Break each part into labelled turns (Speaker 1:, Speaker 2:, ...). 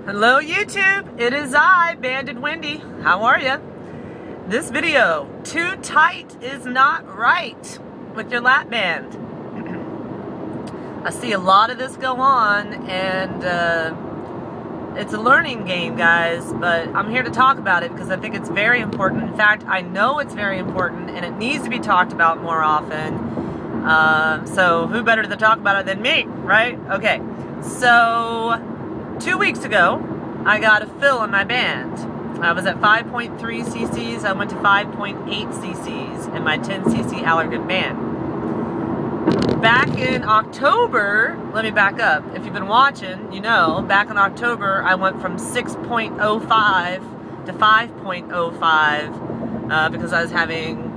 Speaker 1: Hello YouTube, it is I, Bandedwendy. How are you? This video, too tight is not right with your lap band. I see a lot of this go on, and it's a learning game, guys, but I'm here to talk about it because I think it's very important. In fact, I know it's very important and it needs to be talked about more often. So who better to talk about it than me, right? Okay, so 2 weeks ago, I got a fill in my band. I was at 5.3 cc's, I went to 5.8 cc's in my 10 cc Allergan band. Back in October, let me back up. If you've been watching, you know, back in October, I went from 6.05 to 5.05 because I was having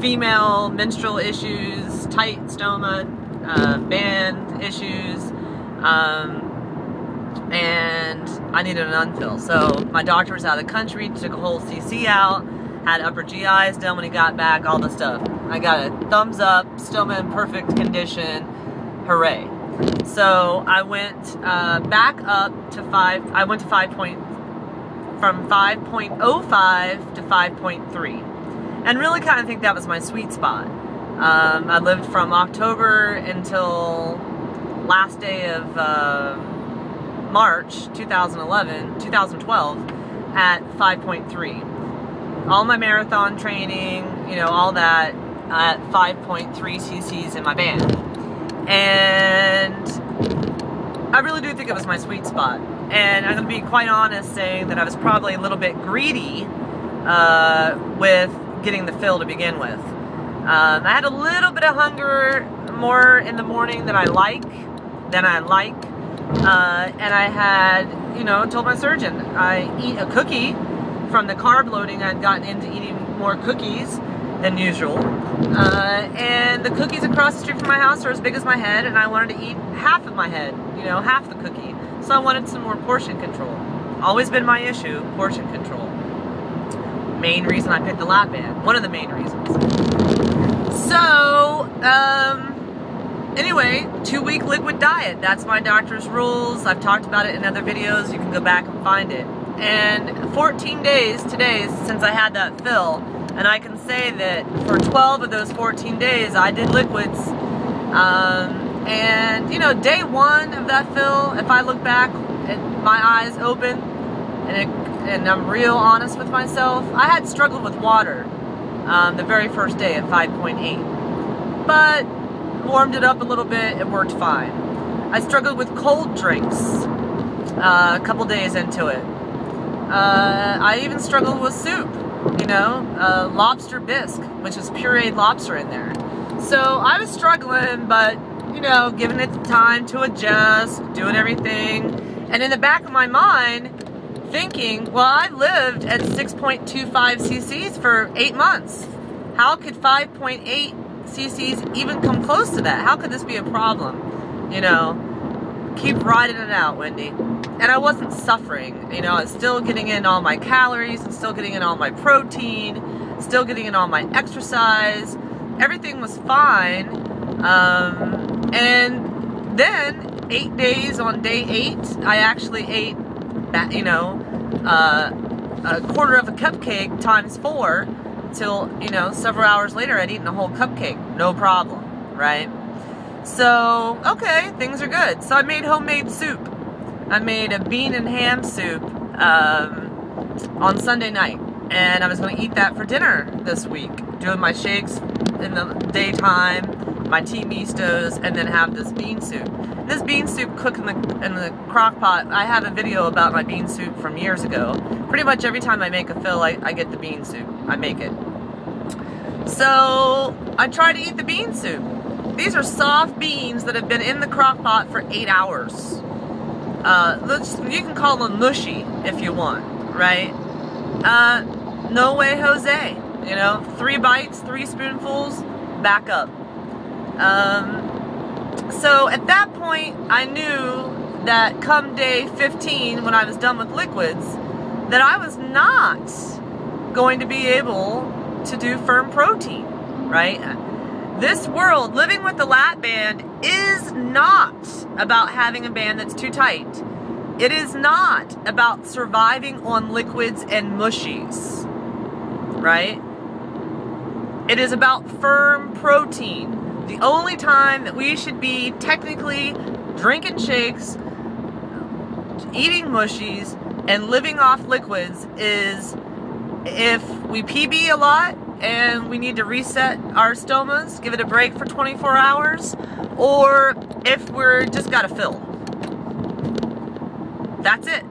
Speaker 1: female menstrual issues, tight stoma, band issues, and I needed an unfill. So my doctor was out of the country, took a whole cc out, had upper GIs done when he got back, all the stuff. I got a thumbs up, stoma in perfect condition, hooray. So I went back up to I went to from 5.05 to 5.3. And really kind of think that was my sweet spot. I lived from October until last day of March 2012 at 5.3. All my marathon training, you know, all that at 5.3 cc's in my band. And I really do think it was my sweet spot. And I'm going to be quite honest saying that I was probably a little bit greedy with getting the fill to begin with. I had a little bit of hunger more in the morning than I like. And I had, you know, told my surgeon I eat a cookie from the carb loading. I'd gotten into eating more cookies than usual. And the cookies across the street from my house are as big as my head, and I wanted to eat half of my head, you know, half the cookie. So I wanted some more portion control. Always been my issue, portion control. Main reason I picked the lap band. One of the main reasons. So, anyway, 2-week liquid diet. That's my doctor's rules. I've talked about it in other videos. You can go back and find it. And 14 days today since I had that fill, and I can say that for 12 of those 14 days I did liquids. And you know, day one of that fill, if I look back and my eyes open and I'm real honest with myself, I had struggled with water the very first day at 5.8, but warmed it up a little bit, it worked fine. I struggled with cold drinks a couple days into it. I even struggled with soup, you know, lobster bisque, which is pureed lobster in there. So I was struggling, but, you know, giving it time to adjust, doing everything. And in the back of my mind, thinking, well, I lived at 6.25 cc's for 8 months. How could 5.8 cc's even come close to that? How could this be a problem? You know, keep riding it out, Wendy. And I wasn't suffering, you know, I was still getting in all my calories, and still getting in all my protein, still getting in all my exercise. Everything was fine. And then 8 days on day 8, I actually ate, you know, a quarter of a cupcake times 4 till, you know, several hours later I'd eaten a whole cupcake. No problem, right? So, okay, things are good. So I made homemade soup. I made a bean and ham soup on Sunday night, and I was going to eat that for dinner this week, doing my shakes in the daytime, my tea mistos, and then have this bean soup. This bean soup cooked in the crock pot. I have a video about my bean soup from years ago. Pretty much every time I make a fill, I get the bean soup. I make it. So I try to eat the bean soup. These are soft beans that have been in the crock pot for 8 hours. You can call them mushy if you want, right? No way, Jose. You know, 3 bites, 3 spoonfuls, back up. So at that point, I knew that come day 15, when I was done with liquids, that I was not going to be able to do firm protein, right? This world, living with the lap band, is not about having a band that's too tight. It is not about surviving on liquids and mushies, right? It is about firm protein. The only time that we should be technically drinking shakes, eating mushies, and living off liquids is if we PB a lot and we need to reset our stomas, give it a break for 24 hours, or if we're just got to fill. That's it.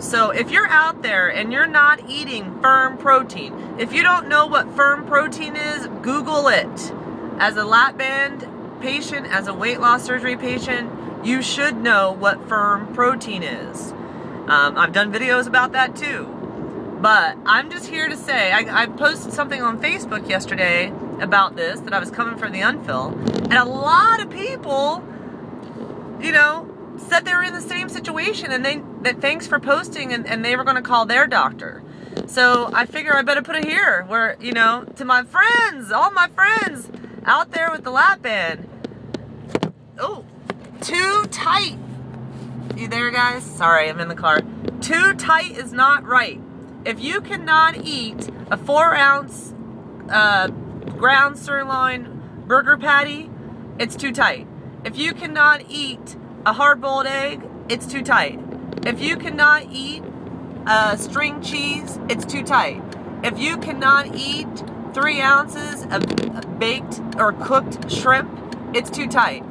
Speaker 1: So if you're out there and you're not eating firm protein, if you don't know what firm protein is, Google it. As a LapBand patient, as a weight loss surgery patient, you should know what firm protein is. I've done videos about that too. But I'm just here to say, I posted something on Facebook yesterday about this, that I was coming for the unfill, and a lot of people, you know, said they were in the same situation, and that thanks for posting, and they were going to call their doctor. So I figure I better put it here, where, you know, to my friends, all my friends out there with the LapBand. Oh, too tight. You there, guys? Sorry, I'm in the car. Too tight is not right. If you cannot eat a 4-ounce ground sirloin burger patty, it's too tight. If you cannot eat a hard-boiled egg, it's too tight. If you cannot eat string cheese, it's too tight. If you cannot eat 3 ounces of baked or cooked shrimp, it's too tight.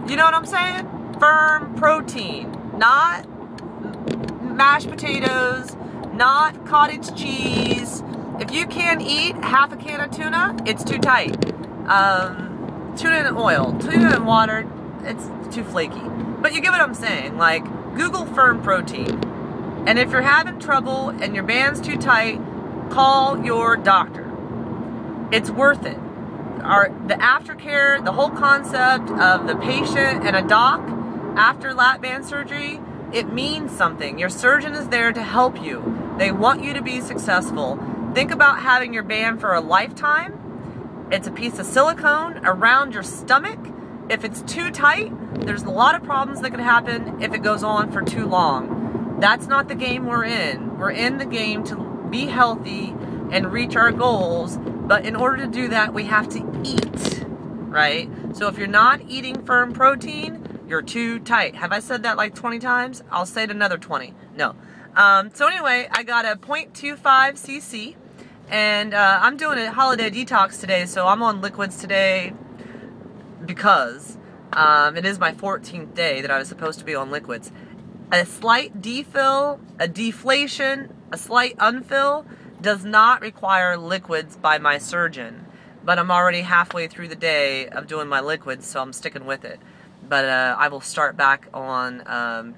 Speaker 1: You know what I'm saying? Firm protein, not mashed potatoes, not cottage cheese. If you can't eat half a can of tuna, it's too tight. Tuna and oil, tuna and water, it's too flaky. But you get what I'm saying. Like, Google firm protein. And if you're having trouble and your band's too tight, call your doctor. It's worth it. The aftercare, the whole concept of the patient and a doc after LapBand surgery, it means something. Your surgeon is there to help you. They want you to be successful. Think about having your band for a lifetime. It's a piece of silicone around your stomach. If it's too tight, there's a lot of problems that can happen if it goes on for too long. That's not the game we're in. We're in the game to be healthy and reach our goals, but in order to do that, we have to eat, right? So if you're not eating firm protein, you're too tight. Have I said that like 20 times? I'll say it another 20. No. So anyway, I got a 0.25 cc, and I'm doing a holiday detox today, so I'm on liquids today because it is my 14th day that I was supposed to be on liquids. A slight defill, a deflation, a slight unfill does not require liquids by my surgeon, but I'm already halfway through the day of doing my liquids, so I'm sticking with it. But I will start back on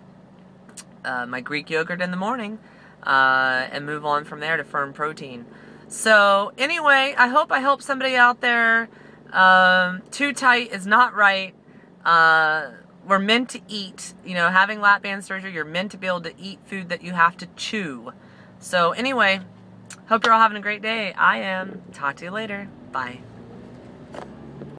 Speaker 1: my Greek yogurt in the morning and move on from there to firm protein. So anyway, I hope I help somebody out there. Too tight is not right. We're meant to eat. You know, having LapBand surgery, you're meant to be able to eat food that you have to chew. So anyway, hope you're all having a great day. I am. Talk to you later. Bye.